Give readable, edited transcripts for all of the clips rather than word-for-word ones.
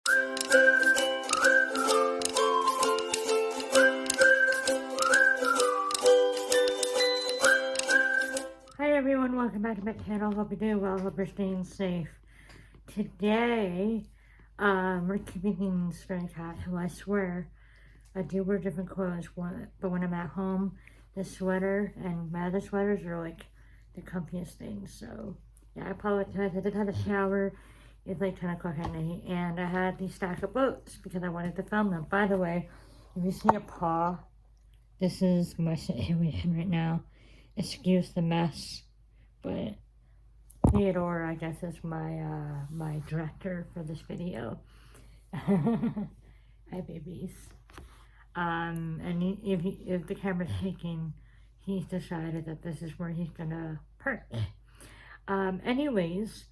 Hi everyone, welcome back to my channel. Hope you're doing well, hope you're staying safe. Today, we're keeping things very casual. I swear, I do wear different clothes, but when I'm at home, this sweater and my other sweaters are like the comfiest things. So, yeah, I apologize. I did have a shower. It's like 10 o'clock at night, and I had these stack of books because I wanted to film them. By the way, if you see a paw, this is my situation right now. Excuse the mess, but Theodore, I guess, is my my director for this video. Hi, babies. And if the camera's shaking, he's decided that this is where he's gonna perch. Anyways,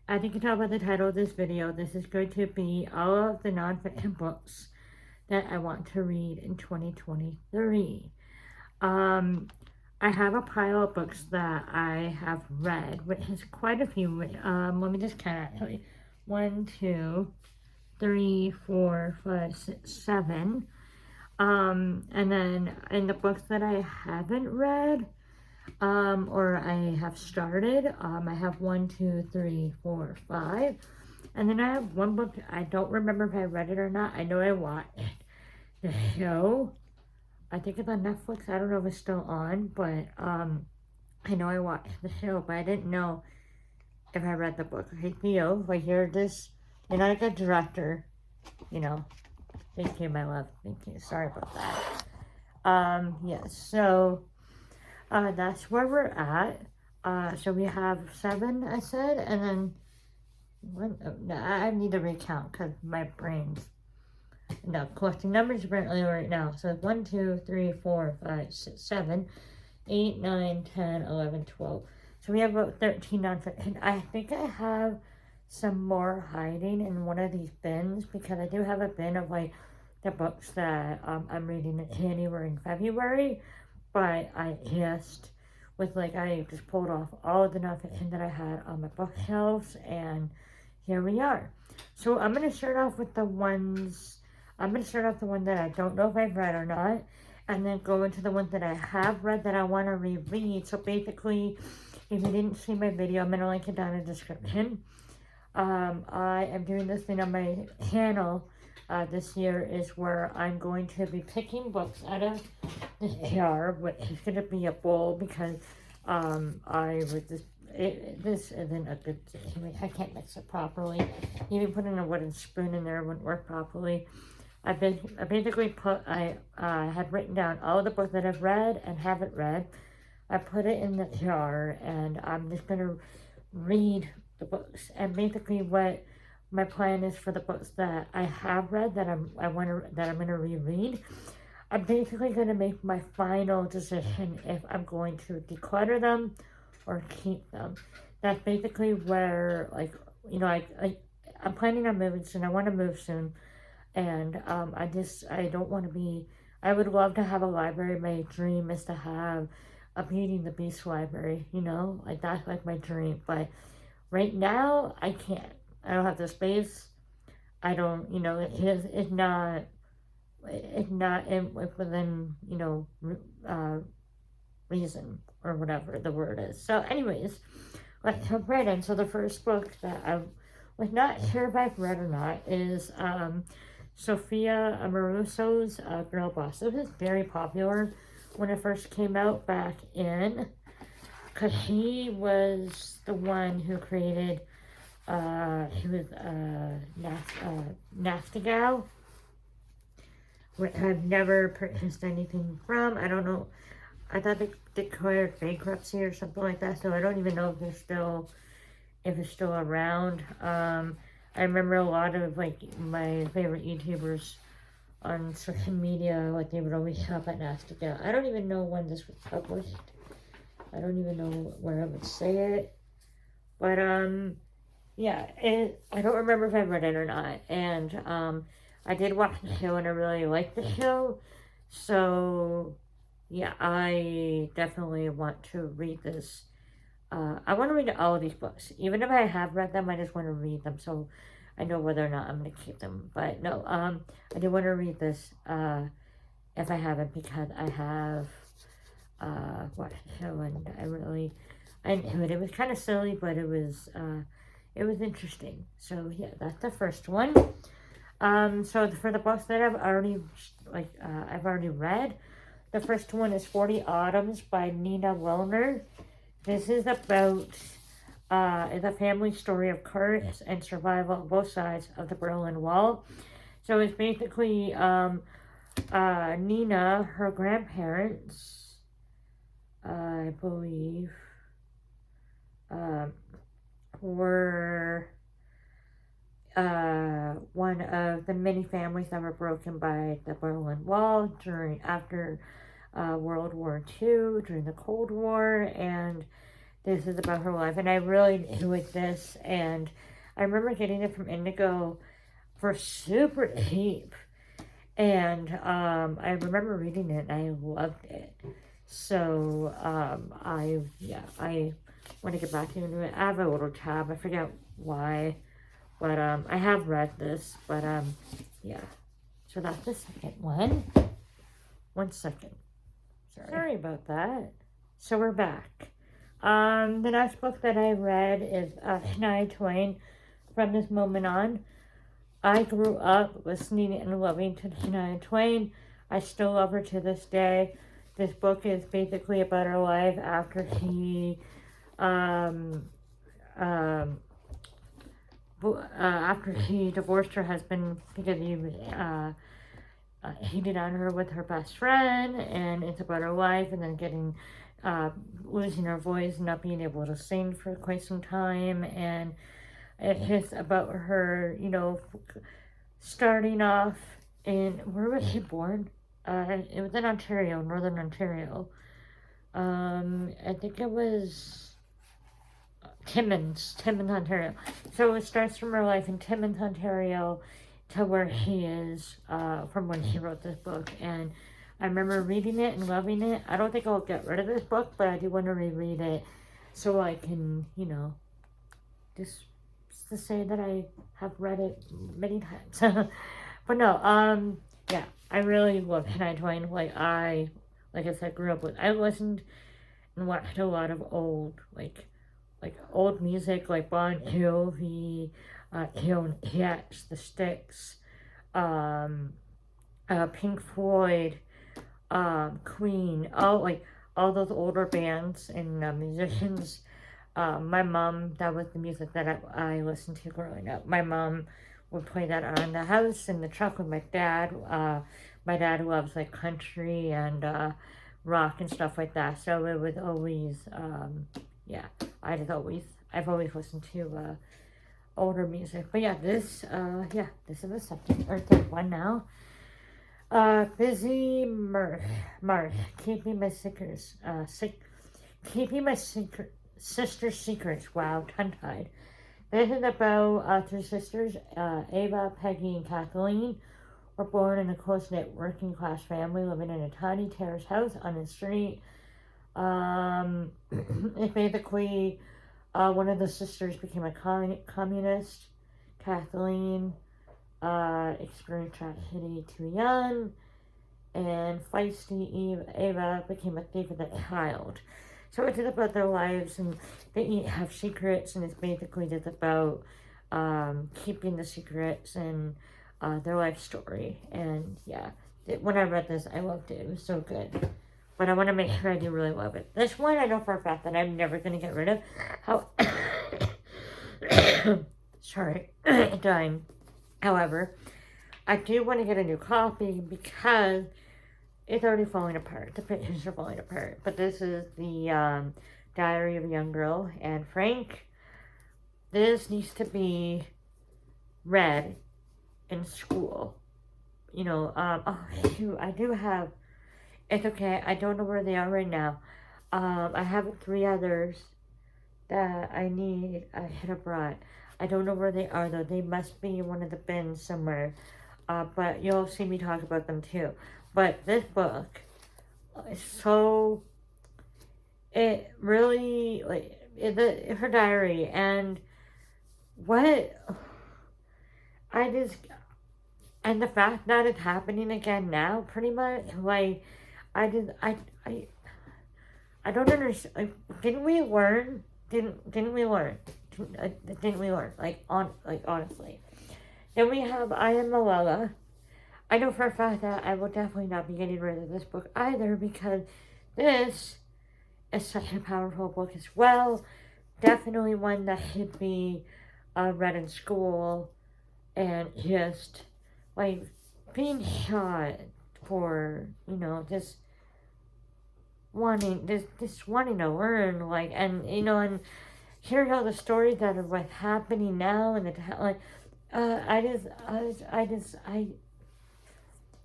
as you can tell by the title of this video, this is going to be all of the nonfiction books that I want to read in 2023. I have a pile of books that I have read, which is quite a few. Let me just count actually. 1, 2, 3, 4, 5, 6, 7. And then in the books that I haven't read, or I have started, I have 1, 2, 3, 4, 5. And then I have one book, I don't remember if I read it or not. I know I watched the show. I think it's on Netflix. I don't know if it's still on, but I know I watched the show, but I didn't know if I read the book. Okay, Theo, if I hear this, you're not a good director, you know. Thank you, my love. Thank you. Sorry about that. Yes, so that's where we're at. So we have 7, I said, and then no, I need to recount because my brain's now collecting numbers apparently right now. So 1, 2, 3, 4, 5, 6, 7, 8, 9, 10, 11, 12. So we have about 13 nonfiction. I think I have some more hiding in one of these bins because I do have a bin of like the books that I'm reading in January and February. But I just pulled off all of the nonfiction that I had on my bookshelves, and here we are. So I'm going to start off with the ones. I'm going to start off the one that I don't know if I've read or not, and then go into the ones that I have read that I want to reread. So basically, if you didn't see my video, I'm going to link it down in the description. I am doing this thing on my channel this year is where I'm going to be picking books out of this jar, which is going to be a bowl because this isn't a good situation. I can't mix it properly. Even putting a wooden spoon in there wouldn't work properly. I basically had written down all the books that I've read and haven't read. I put it in the jar, and I'm just going to read the books. And basically what my plan is for the books that I have read that I'm going to reread, I'm basically going to make my final decision if I'm going to declutter them or keep them. That's basically where, like, you know, I'm planning on moving soon. I want to move soon. And I don't want to be, I would love to have a library. My dream is to have a Beauty and the Beast library, you know, like that's like my dream. But right now, I can't. I don't have the space. I don't, you know, it's not within, you know, reason or whatever the word is. So anyways, let's jump right in. So the first book that I was not sure if I've read or not is Sophia Amoruso's Girl Boss. It was very popular when it first came out back in, because she was the one who created, she was Nasty Gal, which I've never purchased anything from. I don't know. I thought they declared bankruptcy or something like that, so I don't even know if it's still around. I remember a lot of, like, my favorite YouTubers on social media, like, they would always shop at Nasty Gal. I don't even know when this was published. I don't even know where I would say it. But, yeah, I don't remember if I read it or not. And, I did watch the show, and I really liked the show. So, yeah, I definitely want to read this. I want to read all of these books. Even if I have read them, I just want to read them. So I know whether or not I'm going to keep them. But no, I do want to read this if I haven't, because I have watched the show and I knew it. It was kind of silly, but it was interesting. So yeah, that's the first one. So for the books that I've already read, the first one is 40 Autumns by Nina Wilner. This is about the family story of courage and survival on both sides of the Berlin Wall. So it's basically Nina, her grandparents, I believe, were one of the many families that were broken by the Berlin Wall after World War II, during the Cold War, and this is about her life. And I really enjoyed this, and I remember getting it from Indigo for super cheap, and I remember reading it and I loved it. So I want to get back into it. I have a little tab, I forget why, but I have read this, but yeah. So that's the second one. 1 second. Sorry about that. So we're back. The next book that I read is Shania Twain, From This Moment On. I grew up listening and loving to Shania Twain. I still love her to this day. This book is basically about her life after she divorced her husband because he was cheated on her with her best friend, and it's about her life, and then losing her voice and not being able to sing for quite some time, and it's just about her, starting off in, where was she born? It was in Ontario, Northern Ontario. I think it was Timmins, Ontario. So it starts from her life in Timmins, Ontario, to where she is from when she wrote this book. And I remember reading it and loving it. I don't think I'll get rid of this book, but I do want to reread it so I can, just to say that I have read it many times. But no, yeah, I really love Shania Twain. Like I said, grew up with. I listened and watched a lot of old, old music, like Bon Jovi, Jets, The Sticks, Pink Floyd, Queen, all those older bands and musicians. My mom, that was the music that I listened to growing up. My mom would play that around the house in the truck with my dad. My dad loves country and rock and stuff like that. So it was always, I've always listened to older music. But yeah, this is the second or third one now. Busy Marsh, keeping my sister's secrets. Wow, tongue-tied. This is about three sisters, Ava, Peggy, and Kathleen, were born in a close-knit working-class family living in a tiny terrace house on the street. It's basically one of the sisters became a communist. Kathleen experienced tragedy too young, and feisty Ava became a thief as a child. So it's about their lives, and they have secrets, and it's basically just about keeping the secrets and their life story. And yeah, when I read this, I loved it. It was so good. But I want to make sure I do really love it. This one I know for a fact that I'm never going to get rid of. Sorry, dying. However, I do want to get a new copy because it's already falling apart. The pictures are falling apart. But this is the Diary of a Young Girl, Anne Frank. This needs to be read in school. Oh shoot, I do have, it's okay, I don't know where they are right now. I have 3 others that I should have brought. I don't know where they are though. They must be in one of the bins somewhere. But you'll see me talk about them too. But this book is so, it really, her diary, and what, I just, and the fact that it's happening again now, pretty much, like, I just, I don't understand. Like, didn't we learn? Didn't we learn? Didn't we learn? Like honestly. Then we have I Am Malala. I know for a fact that I will definitely not be getting rid of this book either because this is such a powerful book as well. Definitely one that should be read in school, and just like being shot for, you know, just wanting to learn, like, and you know, and hearing all the stories that are like happening now and like I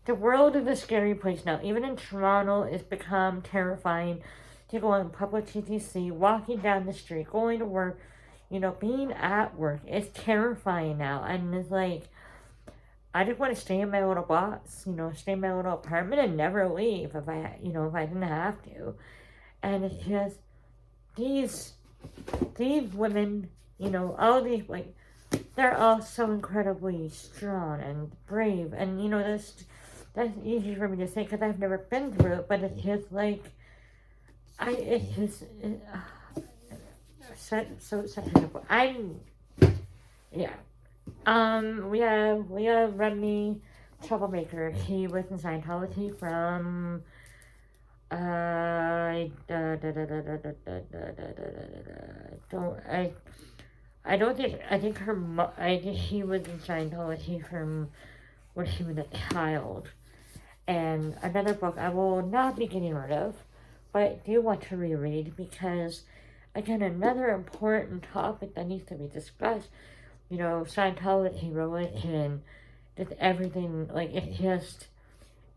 the world is a scary place now. Even in Toronto, it's become terrifying to go on public TTC, walking down the street, going to work, you know, being at work. It's terrifying now. And it's like, I just want to stay in my little box, you know, stay in my little apartment and never leave if I, you know, if I didn't have to. And it's just, these women, you know, all these, like, they're all so incredibly strong and brave. And, you know, that's easy for me to say because I've never been through it, but it's just like, such a, yeah. We have Remy Troublemaker. He was in Scientology from, I think he was in Scientology from when she was a child. And another book I will not be getting rid of, but I do want to reread because, again, another important topic that needs to be discussed. You know, Scientology, religion, just everything. Like, it's just,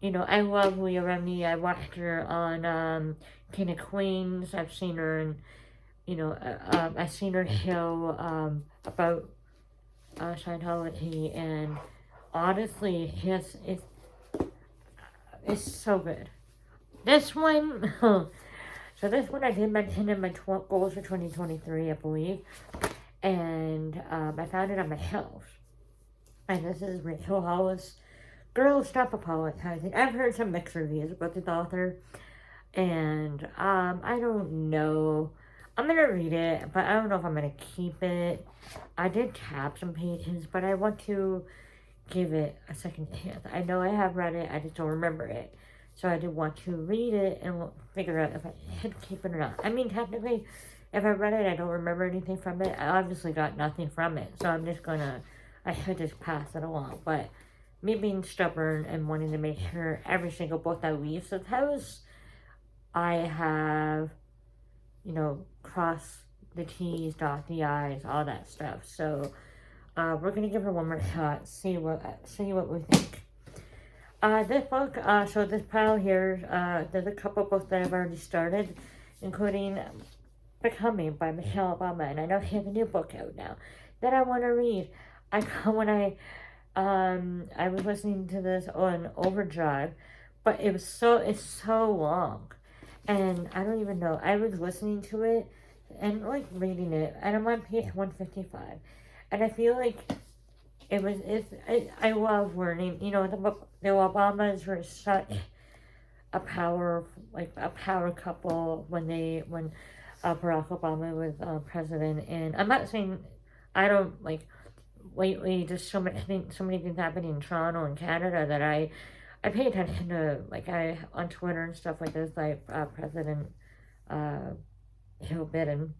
you know, I love Leah Remini. I watched her on King of Queens. I've seen her in, you know, I've seen her show about Scientology, and honestly, it's so good. This one, so this one I did mention in my goals for 2023, I believe, and I found it on my shelf. And this is Rachel Hollis, Girl, Stop Apologizing. I've heard some mixed reviews about this author, and I don't know. I'm gonna read it, but I don't know if I'm gonna keep it. I did tap some pages, but I want to give it a second chance. I know I have read it, I just don't remember it. So I did want to read it and figure out if I should keep it or not. I mean, technically, if I read it, I don't remember anything from it. I obviously got nothing from it, so I'm just gonna, I should just pass it along. But me being stubborn and wanting to make sure every single book that leaves this house, I have, you know, cross the T's, dot the I's, all that stuff. So we're gonna give her one more shot, see what we think. This book, so this pile here, there's a couple books that I've already started, including Becoming by Michelle Obama, and I know she has a new book out now that I want to read. When I was listening to this on Overdrive, but it's so long, and I don't even know. I was listening to it and like reading it, and I'm on page 155, and I feel like I love learning. You know, the Obamas were such a power couple when Barack Obama was president, and I'm not saying I don't like. Lately, just so many things happening in Toronto and Canada that I pay attention to, like on Twitter and stuff like this, like President Joe Biden.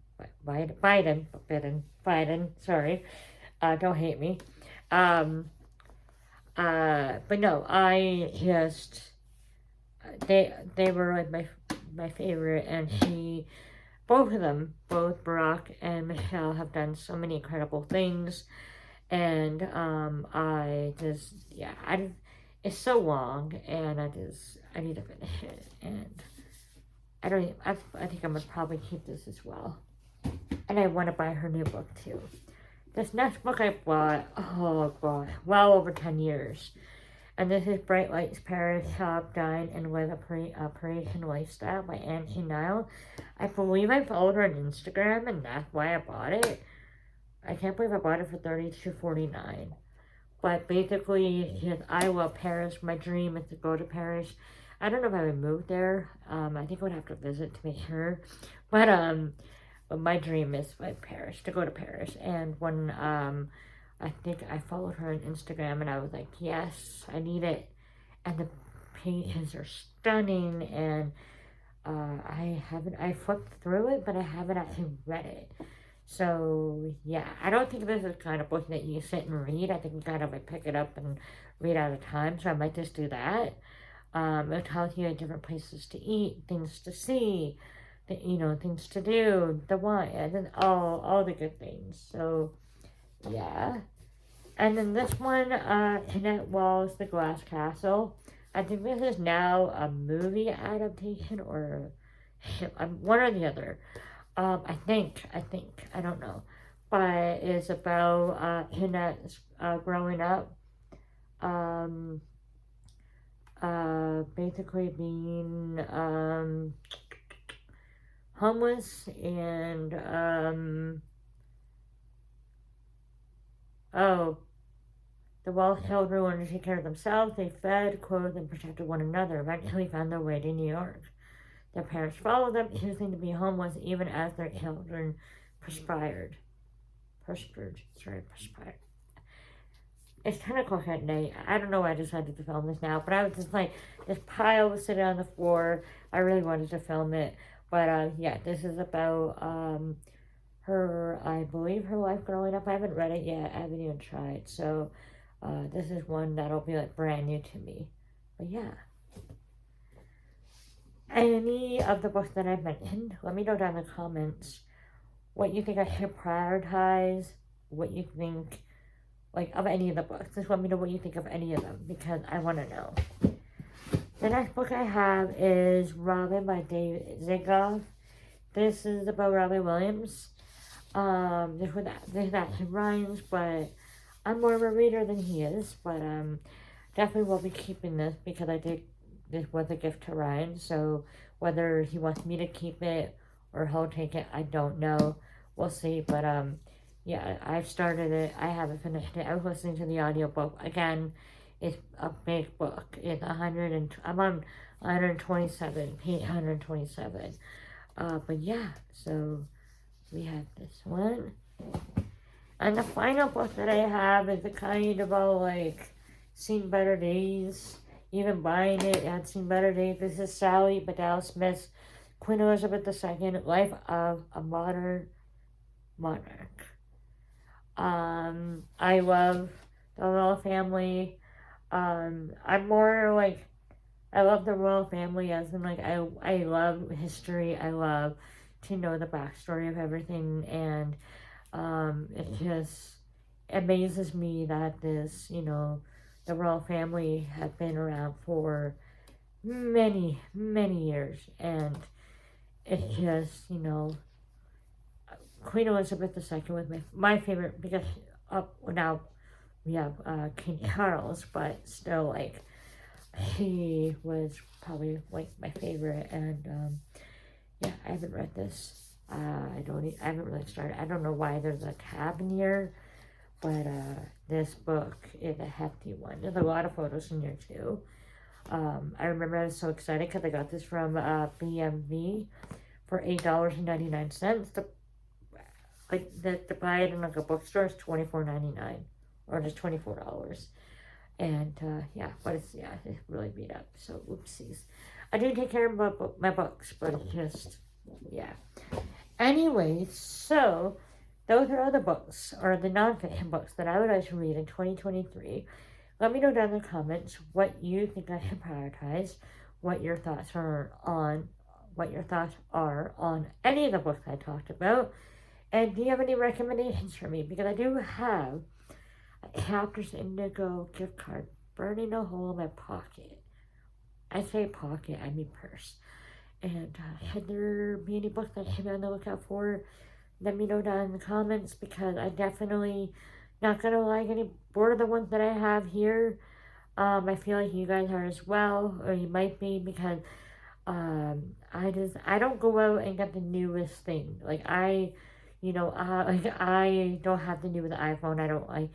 Sorry, don't hate me. But no, I just they were like my favorite, and both of them, both Barack and Michelle, have done so many incredible things. And it's so long, and I need to finish it, and I think I'm gonna probably keep this as well, and I want to buy her new book too. This next book I bought, oh god, well over 10 years, and this is Bright Lights, Paris, Shop, Dine, and Live a Parisian Lifestyle by Angie Nile. I believe I followed her on Instagram, and that's why I bought it. I can't believe I bought it for $32.49. But basically, I love Paris. My dream is to go to Paris. I don't know if I would move there. I think I would have to visit to make sure. But my dream is like Paris, to go to Paris. And when I think I followed her on Instagram, and I was like, yes, I need it. And the paintings are stunning, and I flipped through it, but I haven't actually read it. So, yeah, I don't think this is the kind of book that you sit and read. I think you kind of like pick it up and read at a time, so I might just do that. It tells you different places to eat, things to see, things to do, the wine, and then all the good things. So, yeah. And then this one, Jeanette Wall's The Glass Castle. I think this is now a movie adaptation or one or the other. I don't know. But it's about Jeanette growing up, um, basically being homeless and, the Welsh children wanted to take care of themselves. They fed, clothed, and protected one another. Eventually found their way to New York. Their parents followed them, choosing to be homeless even as their children perspired. It's 10 o'clock at night. I don't know why I decided to film this now, but I was just like, this pile was sitting on the floor. I really wanted to film it. But yeah, this is about I believe her life growing up. I haven't read it yet. I haven't even tried. So this is one that'll be like brand new to me. But yeah. Any of the books that I've mentioned, let me know down in the comments what you think I should prioritize, what you think, like, of any of the books. Just let me know what you think of any of them, because I want to know. The next book I have is Robin by David Zigoff. This is about Robin Williams. This actually rhymes, but I'm more of a reader than he is. But definitely will be keeping this because this was a gift to Ryan. So whether he wants me to keep it or he'll take it, I don't know. We'll see. But yeah, I've started it. I haven't finished it. I was listening to the audiobook. Again, it's a big book. It's I'm on 127, page 127. But yeah, so we have this one. And the final book that I have is the kind about like Seen Better Days. Even buying it had seen better days. This is Sally Bedell Smith's Queen Elizabeth II, Life of a Modern Monarch. I love the royal family. I'm more like, I love the royal family as in like, I love history. I love to know the backstory of everything. And it just amazes me that the royal family have been around for many, many years. And it's just, Queen Elizabeth II was my favorite because now we have King Charles, but still, like, he was probably like my favorite. And yeah, I haven't read this. I haven't really started. I don't know why there's a tab in here, but this book is a hefty one. There's a lot of photos in here too. I remember I was so excited because I got this from BMV for $8.99. To buy it in like a bookstore is $24.99 or just $24. And yeah, but it's really beat up. So oopsies. I do take care of my books, but it's just, yeah. Anyway, so those are other books, or the non-fiction books that I would like to read in 2023. Let me know down in the comments what you think I should prioritize, what your thoughts are on any of the books I talked about, and do you have any recommendations for me? Because I do have a Chapters Indigo gift card burning a hole in my pocket. I say pocket, I mean purse. And should there be any books that I should be on the lookout for? Let me know down in the comments, because I definitely not gonna like any bored of the ones that I have here. I feel like you guys are as well, or you might be, because I don't go out and get the newest thing. Like I don't have the newest iPhone.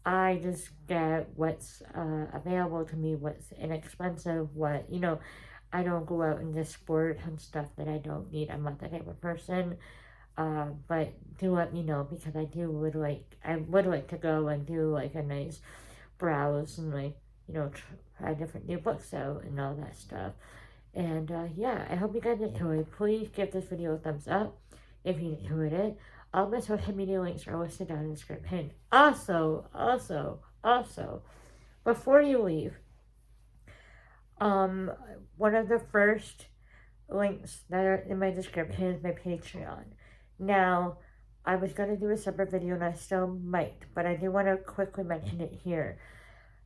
I just get what's available to me, what's inexpensive, what, you know, I don't go out and just splurge on stuff that I don't need. I'm not that type of person. But do let me know, because I would like to go and do like a nice browse and like, you know, try different new books out and all that stuff. And yeah, I hope you guys enjoyed. Please give this video a thumbs up if you enjoyed it. All my social media links are listed down in the description. Also, before you leave, one of the first links that are in my description is my Patreon. Now, I was going to do a separate video and I still might, but I do want to quickly mention it here.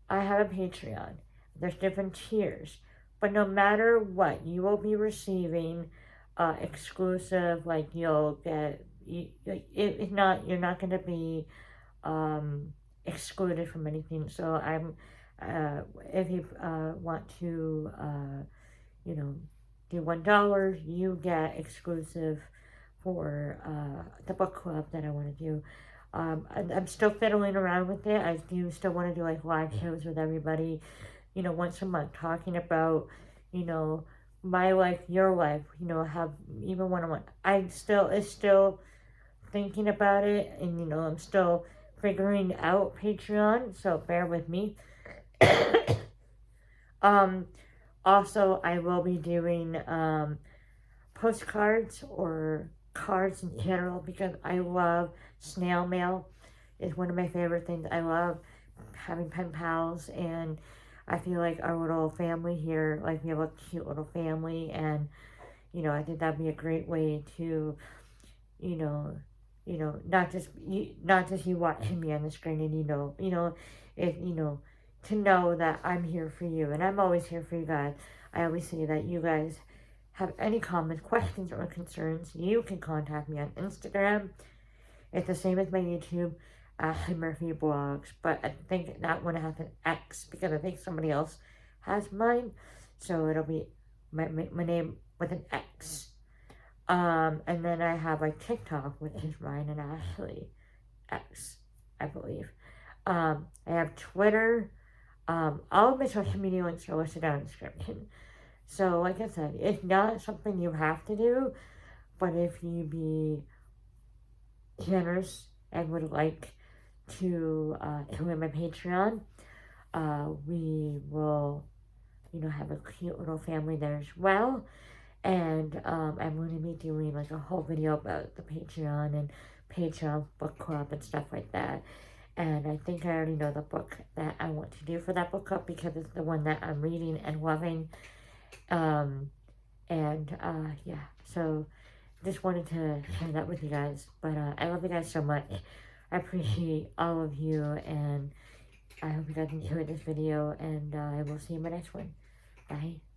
I have a Patreon. There's different tiers, but no matter what, you will be receiving exclusive, like you'll get, you're not going to be excluded from anything. So if you want to, you know, do $1, you get exclusive for the book club that I want to do. I'm still fiddling around with it. I do still want to do like live shows with everybody, you know, once a month, talking about, you know, my life, your life, you know, have even one-on-one. It's still thinking about it, and you know, I'm still figuring out Patreon, so bear with me. Also, I will be doing postcards or cards in general, because I love snail mail. It's one of my favorite things. I love having pen pals, and I feel like our little family here, like we have a cute little family, and you know, I think that'd be a great way to, you know, not just you watching me on the screen, and if to know that I'm here for you, and I'm always here for you guys. I always say that you guys have any comments, questions, or concerns, you can contact me on Instagram. It's the same as my YouTube, ashleymurphyblogs, but I think that one has an X, because I think somebody else has mine, so it'll be my name with an X. And then I have like TikTok, which is Ryan and Ashley X, I believe. I have Twitter. All of my social media links are listed down in the description. So, like I said, it's not something you have to do, but if you be generous and would like to join my Patreon, we will, have a cute little family there as well. And I'm going to be doing like a whole video about the Patreon and Patreon book club and stuff like that. And I think I already know the book that I want to do for that book club, because it's the one that I'm reading and loving. Yeah, so just wanted to share that with you guys. But I love you guys so much. I appreciate all of you, and I hope you guys enjoyed this video, and I will see you in my next one. Bye.